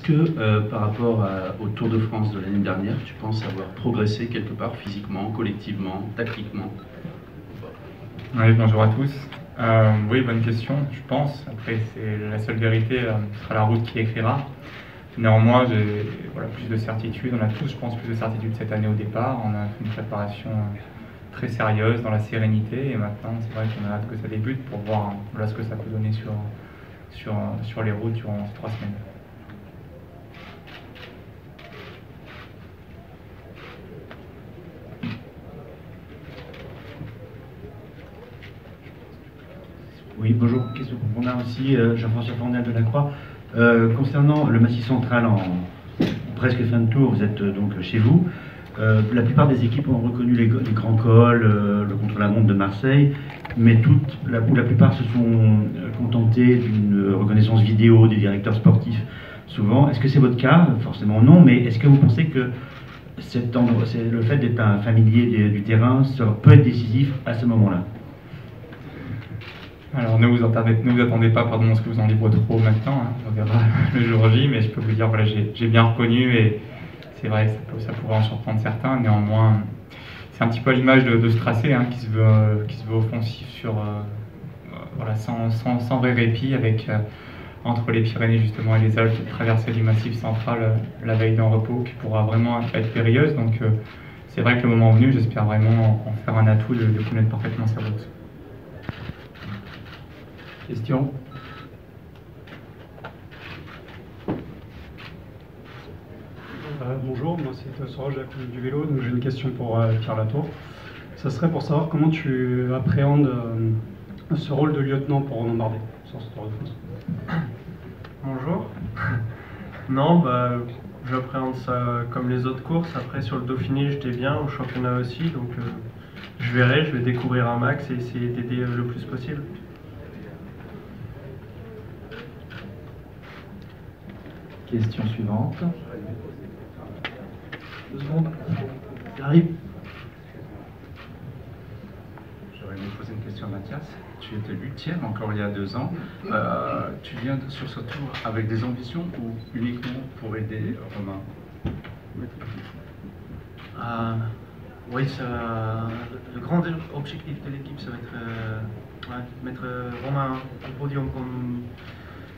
que par rapport au Tour de France de l'année dernière, tu penses avoir progressé quelque part physiquement, collectivement, tactiquement? Oui, bonjour à tous. Oui, bonne question, je pense. Après, c'est la seule vérité, ce sera la route qui écrira. Néanmoins, j'ai plus de certitude. On a tous, je pense, plus de certitude cette année au départ. On a fait une préparation très sérieuse, dans la sérénité. Et maintenant, c'est vrai qu'on a hâte que ça débute pour voir ce que ça peut donner sur les routes durant ces 3 semaines. Oui, bonjour. Question pour Romain aussi, Jean-François Fornel de la Croix. Concernant le Massif central en presque fin de tour, vous êtes donc chez vous. La plupart des équipes ont reconnu les grands cols, le contre-la-montre de Marseille, mais la plupart se sont contentés d'une reconnaissance vidéo des directeurs sportifs souvent. Est-ce que c'est votre cas? Forcément non, mais est-ce que vous pensez que le fait d'être un familier du terrain peut être décisif à ce moment-là? Alors ne vous attendez pas à ce que vous en livre trop maintenant, hein. On verra le jour J, mais je peux vous dire, voilà, j'ai bien reconnu, et c'est vrai que ça pourrait en surprendre certains. Néanmoins, c'est un petit peu à l'image de ce tracé, hein, qui se veut offensif sans vrai répit, avec entre les Pyrénées justement et les Alpes, une traversée du Massif central la veille d'un repos qui pourra vraiment être périlleuse. Donc c'est vrai que le moment venu, j'espère vraiment en faire un atout de connaître parfaitement sa route. Question? Bonjour, moi c'est Sorage de la Commune du Vélo, donc j'ai une question pour Pierre Latour. Ça serait pour savoir comment tu appréhendes ce rôle de lieutenant pour Romain Bardet sur ce Tour de France. Bonjour. Non, j'appréhende ça comme les autres courses. Après, sur le Dauphiné, j'étais bien, au championnat aussi, donc je vais découvrir un max et essayer d'aider le plus possible. Question suivante. 2 secondes. J'arrive. J'aurais aimé poser une question à Mathias. Tu étais 8e encore il y a 2 ans. Tu viens sur ce tour avec des ambitions ou uniquement pour aider Romain? Oui, le grand objectif de l'équipe, ça va être mettre Romain au podium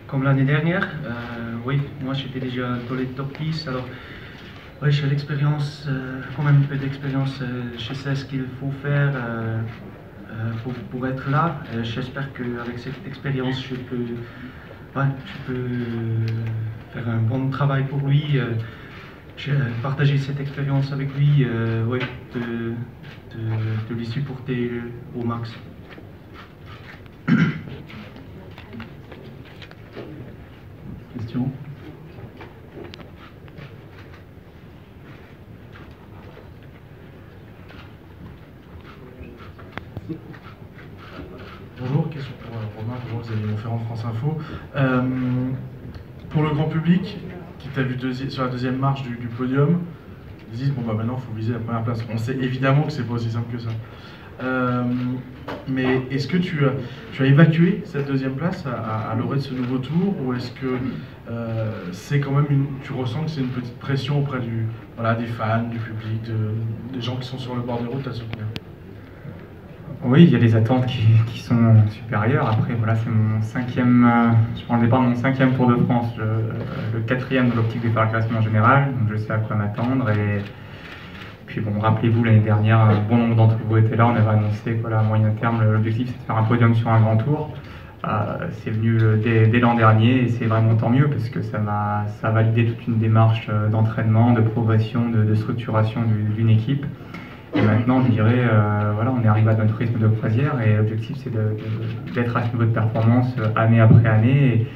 comme l'année dernière. Oui, moi j'étais déjà dans les top 10, alors oui, j'ai l'expérience, quand même un peu d'expérience, je sais ce qu'il faut faire pour être là. J'espère qu'avec cette expérience, je peux faire un bon travail pour lui. Partager cette expérience avec lui, de lui supporter au max. Question? Bonjour, question pour Romain, bonjour, vous avez Montferrand, France Info. Pour le grand public qui t'a vu sur la deuxième marche du podium, ils disent bon maintenant il faut viser la première place. On sait évidemment que c'est pas aussi simple que ça. Mais est-ce que tu as évacué cette deuxième place à l'orée de ce nouveau tour, ou est-ce que c'est quand même tu ressens que c'est une petite pression auprès des fans, du public, des gens qui sont sur le bord des routes à soutenir? Oui, il y a des attentes qui sont supérieures. Après, voilà, c'est mon 5e, je prends le départ de mon 5e Tour de France, le 4e de l'optique de faire le classement général, donc je sais à quoi m'attendre. Et puis bon, rappelez-vous, l'année dernière, un bon nombre d'entre vous étaient là, on avait annoncé qu'à moyen terme, l'objectif c'est de faire un podium sur un grand tour. C'est venu dès l'an dernier, et c'est vraiment tant mieux parce que ça a validé toute une démarche d'entraînement, de progression, de structuration d'une équipe. Et maintenant, je dirais, on est arrivé à notre rythme de croisière, et l'objectif c'est d'être à ce niveau de performance année après année. Et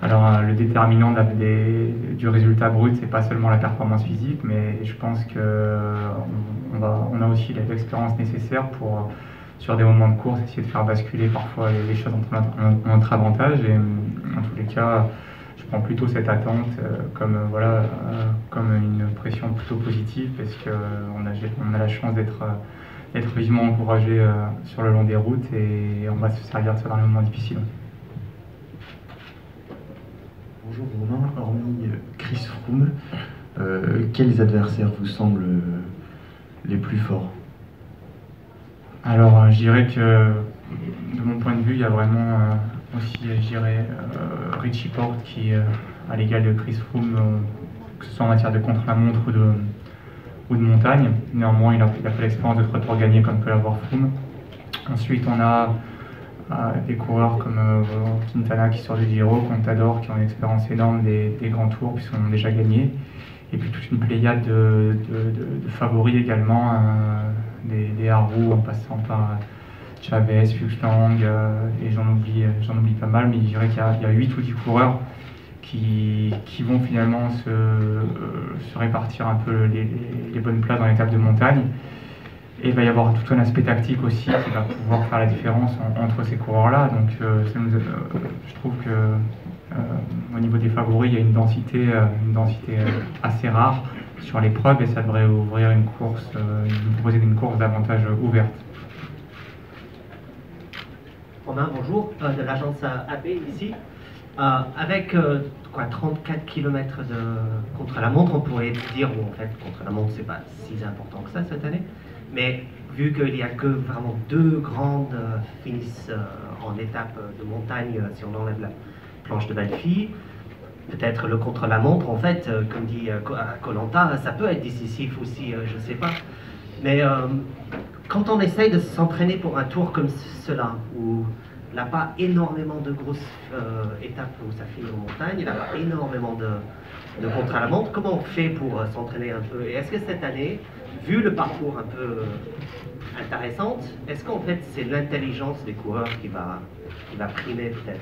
alors, le déterminant du résultat brut, c'est pas seulement la performance physique, mais je pense qu'on a aussi l'expérience nécessaire pour, sur des moments de course, essayer de faire basculer parfois les choses en notre avantage. Et en tous les cas, je prends plutôt cette attente comme une pression plutôt positive, parce qu'on a la chance d'être vivement encouragé sur le long des routes, et on va se servir de ça dans les moments difficiles. Bonjour Romain, hormis Froome. Quels adversaires vous semblent les plus forts? Alors, je dirais que, de mon point de vue, il y a vraiment aussi, je dirais, Richie Porte qui, à l'égal de Chris Froome, que ce soit en matière de contre-la-montre ou de montagne. Néanmoins, il a pas l'expérience de trottoir gagné comme peut l'avoir Froome. Ensuite, on a des coureurs comme Quintana qui sort du Giro, Contador qui ont une expérience énorme des grands tours puisqu'ils ont déjà gagné. Et puis toute une pléiade de favoris également, des Haru en passant par Chavez, Fuchslang, et j'en oublie pas mal, mais je dirais qu'il y a 8 ou 10 coureurs qui vont finalement se répartir un peu les bonnes places dans l'étape de montagne. Et il va y avoir tout un aspect tactique aussi qui va pouvoir faire la différence entre ces coureurs-là. Donc je trouve que au niveau des favoris, il y a une densité assez rare sur l'épreuve et ça devrait ouvrir une course, proposer une course davantage ouverte. Romain, bonjour, de l'agence AP ici. Avec 34 km de contre-la-montre, on pourrait dire, bon, en fait, contre-la-montre, c'est pas si important que ça cette année, mais vu qu'il n'y a que vraiment 2 grandes finishes en étape de montagne, si on enlève la planche de Belfi, peut-être le contre-la-montre, en fait, comme dit Koh-Lanta, ça peut être décisif aussi, je sais pas. Mais quand on essaye de s'entraîner pour un tour comme cela, où il n'a pas énormément de grosses étapes où ça finit en montagne, il n'a pas énormément de contre-la-montre, comment on fait pour s'entraîner un peu? Et est-ce que cette année, vu le parcours un peu intéressant, est-ce qu'en fait c'est l'intelligence des coureurs qui va primer peut-être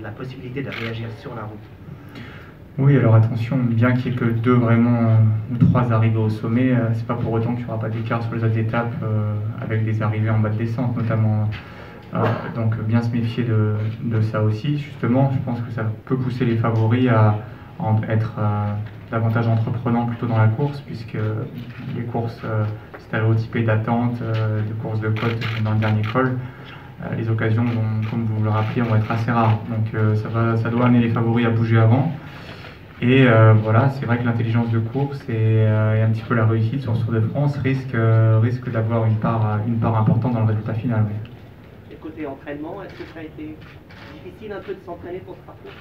la possibilité de réagir sur la route? Oui, alors attention, bien qu'il n'y ait que 2 vraiment ou 3 arrivées au sommet, c'est pas pour autant qu'il n'y aura pas d'écart sur les autres étapes avec des arrivées en bas de descente notamment. Donc bien se méfier de ça aussi. Justement, je pense que ça peut pousser les favoris à être davantage entreprenants plutôt dans la course, puisque les courses stéréotypées d'attente, de courses de côte dans le dernier col, les occasions, comme vous le rappelez, vont être assez rares. Donc ça doit amener les favoris à bouger avant. Et voilà, c'est vrai que l'intelligence de course et un petit peu la réussite sur ce Tour de France risque d'avoir une part importante dans le résultat final. Oui. Et côté entraînement, est-ce que ça a été difficile un peu de s'entraîner pour ce parcours?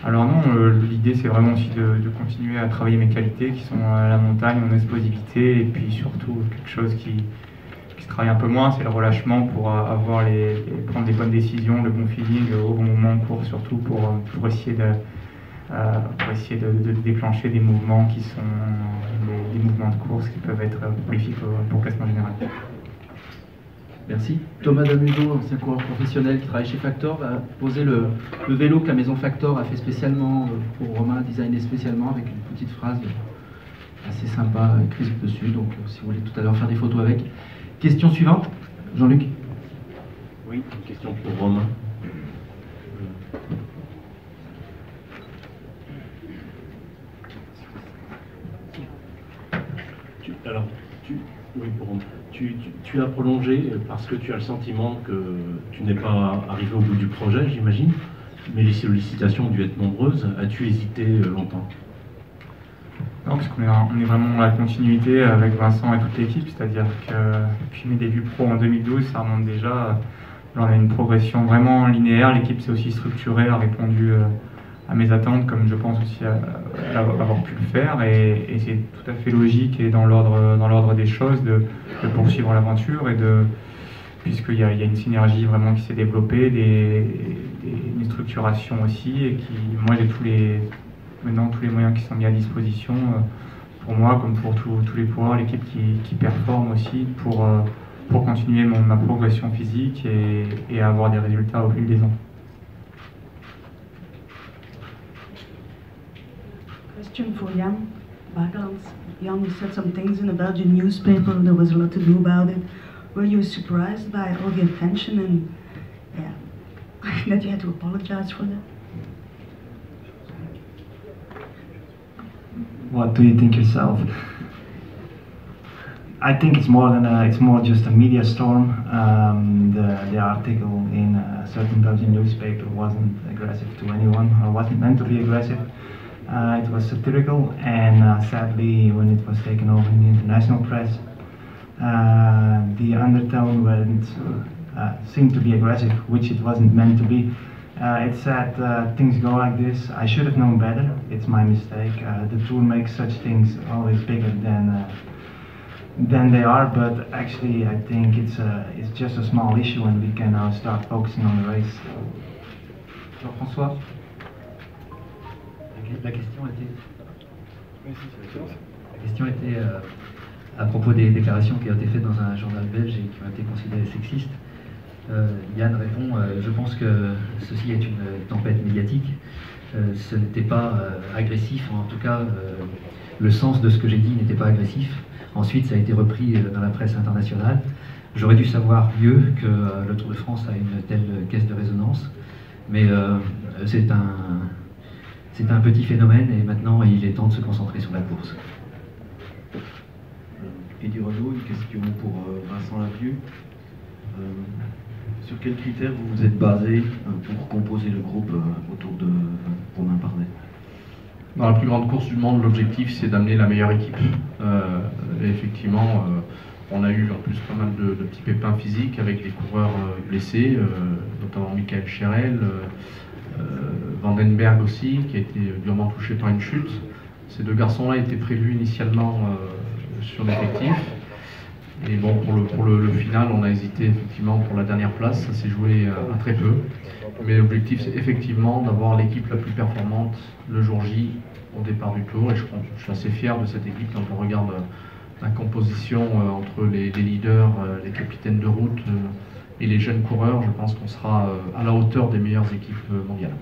Alors non, l'idée c'est vraiment aussi de continuer à travailler mes qualités qui sont la montagne, mon explosivité et puis surtout quelque chose qui se travaille un peu moins, c'est le relâchement pour prendre des bonnes décisions, le bon feeling au bon moment en course, surtout pour essayer de déclencher des mouvements qui sont des mouvements de course qui peuvent être prolifiques pour le classement général. Merci. Thomas Damuso, ancien coureur professionnel qui travaille chez Factor, va poser le vélo que la maison Factor a fait spécialement pour Romain, designé spécialement avec une petite phrase assez sympa écrite dessus. Donc si vous voulez tout à l'heure faire des photos avec. Question suivante, Jean-Luc. Oui, une question pour Romain. Oui, pour Romain. Tu as prolongé parce que tu as le sentiment que tu n'es pas arrivé au bout du projet, j'imagine, mais les sollicitations ont dû être nombreuses. As-tu hésité longtemps? Non, parce qu'on est vraiment dans la continuité avec Vincent et toute l'équipe, c'est-à-dire que depuis mes débuts pro en 2012, ça remonte déjà. Là, on a une progression vraiment linéaire, l'équipe s'est aussi structurée, a répondu à mes attentes, comme je pense aussi avoir pu le faire, et c'est tout à fait logique et dans l'ordre des choses de poursuivre l'aventure, puisqu'il y a une synergie vraiment qui s'est développée, une structuration aussi, et moi j'ai maintenant tous les moyens qui sont mis à disposition pour moi comme pour tous les coureurs, l'équipe qui performe aussi pour continuer ma progression physique et avoir des résultats au fil des ans. Question for Jan Bakelands. Jan, you said some things in a Belgian newspaper and there was a lot to do about it. Were you surprised by all the attention and that you had to apologize for that? What do you think yourself? I think it's more just a media storm. The article in a certain Belgian newspaper wasn't aggressive to anyone, or wasn't meant to be aggressive. It was satirical, and sadly, when it was taken over in the international press, the undertone seemed to be aggressive, which it wasn't meant to be. It's sad things go like this. I should have known better. It's my mistake. The tour makes such things always bigger than they are, but actually I think it's just a small issue, and we can now start focusing on the race. Jean-François. La question était à propos des déclarations qui ont été faites dans un journal belge et qui ont été considérées sexistes. Yann répond, je pense que ceci est une tempête médiatique. Ce n'était pas agressif, en tout cas le sens de ce que j'ai dit n'était pas agressif. Ensuite, ça a été repris dans la presse internationale. J'aurais dû savoir mieux que le Tour de France a une telle caisse de résonance, mais c'est un petit phénomène et maintenant il est temps de se concentrer sur la course. Et du Renault, une question pour Vincent Lavieux. Sur quels critères vous vous êtes basé pour composer le groupe autour de Romain Bardet? Dans la plus grande course du monde, l'objectif c'est d'amener la meilleure équipe. Et effectivement, on a eu en plus pas mal de petits pépins physiques avec des coureurs blessés, notamment Michael Scherel, Vandenberg aussi, qui a été durement touché par une chute. Ces deux garçons-là étaient prévus initialement sur l'effectif. Et bon, pour le final, on a hésité effectivement pour la dernière place, ça s'est joué à très peu. Mais l'objectif, c'est effectivement d'avoir l'équipe la plus performante le jour J au départ du Tour. Et je suis assez fier de cette équipe quand on regarde la composition entre les leaders, les capitaines de route et les jeunes coureurs. Je pense qu'on sera à la hauteur des meilleures équipes mondiales.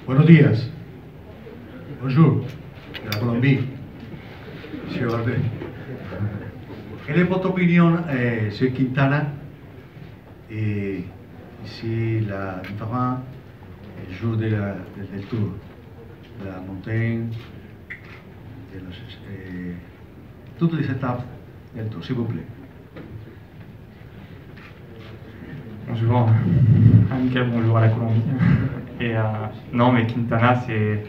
Buenos días. Bonjour. De la Colombie. Monsieur Bardet. Quelle est votre opinion sur Quintana et ici la différence du jour del Tour, de la montagne, toutes les étapes del Tour, s'il vous plaît. Bonjour, Amical, bonjour à la Colombie. Et non, mais Quintana, c'est.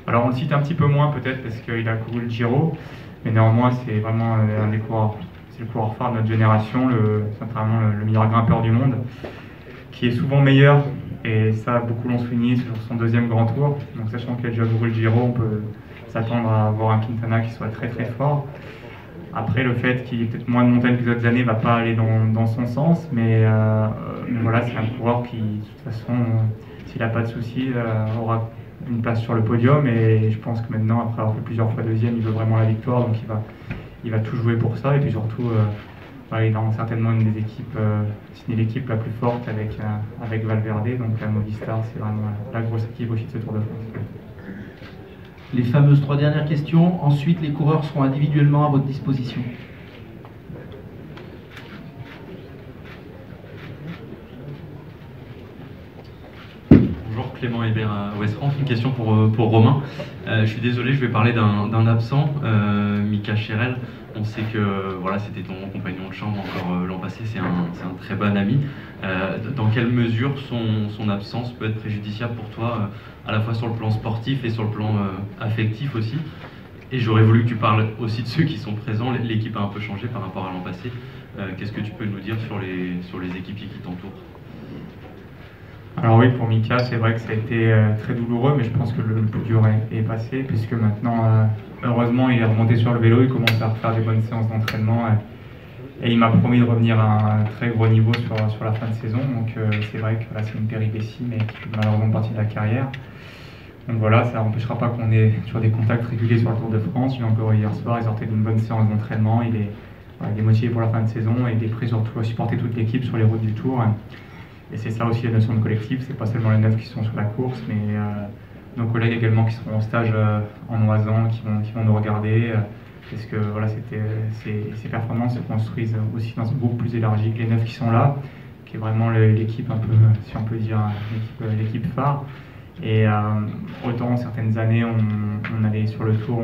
Alors, on le cite un petit peu moins peut-être parce qu'il a couru le Giro, mais néanmoins, c'est vraiment un des coureurs. C'est le coureur phare de notre génération, c'est vraiment le meilleur grimpeur du monde, qui est souvent meilleur, et ça, beaucoup l'ont souligné sur son deuxième grand tour. Donc, sachant qu'il a déjà couru le Giro, on peut s'attendre à avoir un Quintana qui soit très très fort. Après, le fait qu'il y ait peut-être moins de montagnes que les autres années ne va pas aller dans son sens, mais voilà, c'est un coureur qui, de toute façon, s'il n'a pas de soucis, aura une place sur le podium, et je pense que maintenant, après avoir fait plusieurs fois deuxième, il veut vraiment la victoire, donc il va tout jouer pour ça, et puis surtout, voilà, il est dans certainement une des équipes, c'est l'équipe la plus forte avec Valverde, donc la Movistar, c'est vraiment la grosse équipe aussi de ce Tour de France. Les fameuses 3 dernières questions. Ensuite, les coureurs seront individuellement à votre disposition. Bonjour, Clément Hébert à Ouest France. Une question pour Romain. Je suis désolé, je vais parler d'un absent, Mika Scherel. On sait que voilà, c'était ton compagnon de chambre encore l'an passé, c'est un très bon ami. Dans quelle mesure son absence peut être préjudiciable pour toi, à la fois sur le plan sportif et sur le plan affectif aussi? Et j'aurais voulu que tu parles aussi de ceux qui sont présents. L'équipe a un peu changé par rapport à l'an passé. Qu'est-ce que tu peux nous dire sur les équipiers qui t'entourent? Alors oui, pour Mika, c'est vrai que ça a été très douloureux, mais je pense que le plus dur est passé, puisque maintenant, heureusement, il est remonté sur le vélo, il commence à refaire des bonnes séances d'entraînement, et il m'a promis de revenir à un très gros niveau sur la fin de saison. Donc c'est vrai que là, c'est une péripétie, mais qui fait malheureusement partie de la carrière. Donc voilà, ça n'empêchera pas qu'on ait sur des contacts réguliers sur le Tour de France. Il est encore hier soir, il sortait d'une bonne séance d'entraînement, il est motivé pour la fin de saison, et il est prêt surtout à supporter toute l'équipe sur les routes du Tour. Et c'est ça aussi la notion de collectif, c'est pas seulement les 9 qui sont sur la course, mais nos collègues également qui seront en stage en Oisan, qui vont nous regarder, parce que voilà, ces performances se construisent aussi dans un groupe plus élargi que les 9 qui sont là, qui est vraiment l'équipe un peu, si on peut dire, l'équipe phare. Et autant certaines années on allait sur le Tour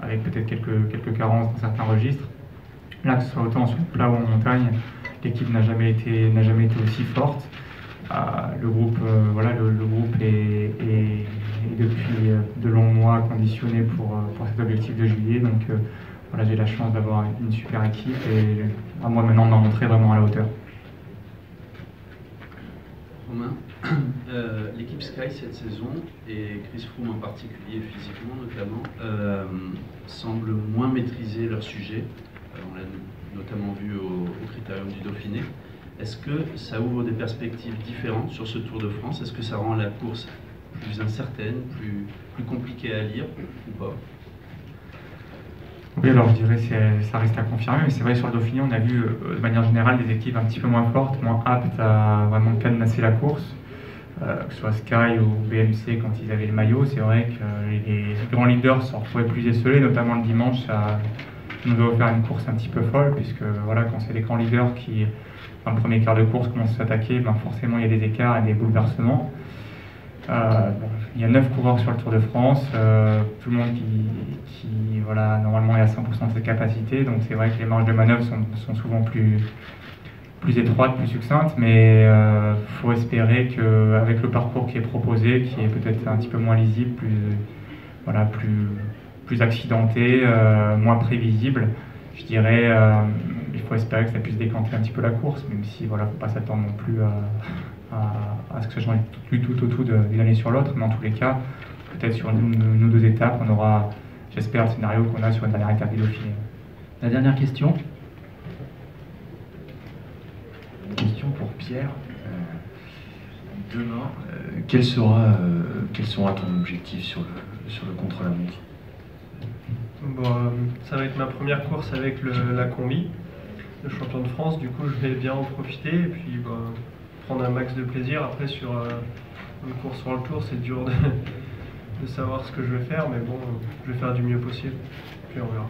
avec peut-être quelques carences dans certains registres, là que ce soit autant sur le plat ou en montagne, l'équipe n'a jamais été aussi forte. le groupe, le groupe est depuis de longs mois conditionné pour cet objectif de juillet. Donc voilà, j'ai la chance d'avoir une super équipe et à moi maintenant de m'en montrer vraiment à la hauteur. Romain, l'équipe Sky cette saison, et Chris Froome en particulier, physiquement notamment, semble moins maîtriser leur sujet. On l'a notamment vu au Critérium du Dauphiné. Est-ce que ça ouvre des perspectives différentes sur ce Tour de France? Est-ce que ça rend la course plus incertaine, plus compliquée à lire ou pas? Oui, alors je dirais que ça reste à confirmer, mais c'est vrai sur le Dauphiné, on a vu de manière générale des équipes un petit peu moins fortes, moins aptes à vraiment cadenasser la course, que ce soit Sky ou BMC quand ils avaient le maillot. C'est vrai que les grands leaders se retrouvaient plus esselés, notamment le dimanche, ça nous a offert une course un petit peu folle, puisque voilà, quand c'est les grands leaders qui, dans le premier quart de course, commencent à s'attaquer, ben forcément il y a des écarts et des bouleversements. Il y a 9 coureurs sur le Tour de France, tout le monde qui voilà, normalement est à 100% de ses capacités, donc c'est vrai que les marges de manœuvre sont souvent plus étroites, plus succinctes, mais faut espérer qu'avec le parcours qui est proposé, qui est peut-être un petit peu moins lisible, plus accidenté, moins prévisible, je dirais, il faut espérer que ça puisse décanter un petit peu la course, même si voilà, faut pas s'attendre non plus à ce que ça change tout d'une année sur l'autre, mais en tous les cas, peut-être sur une ou deux étapes, on aura, j'espère, le scénario qu'on a sur une dernière étape du Dauphiné. La dernière question. Une question pour Pierre. Demain, quel sera ton objectif sur le contre-la-montre? Bon, ça va être ma première course avec la combi, le champion de France. Du coup, je vais bien en profiter et puis prendre un max de plaisir. Après, sur une course sur le Tour, c'est dur de savoir ce que je vais faire, mais bon, je vais faire du mieux possible. Puis on verra.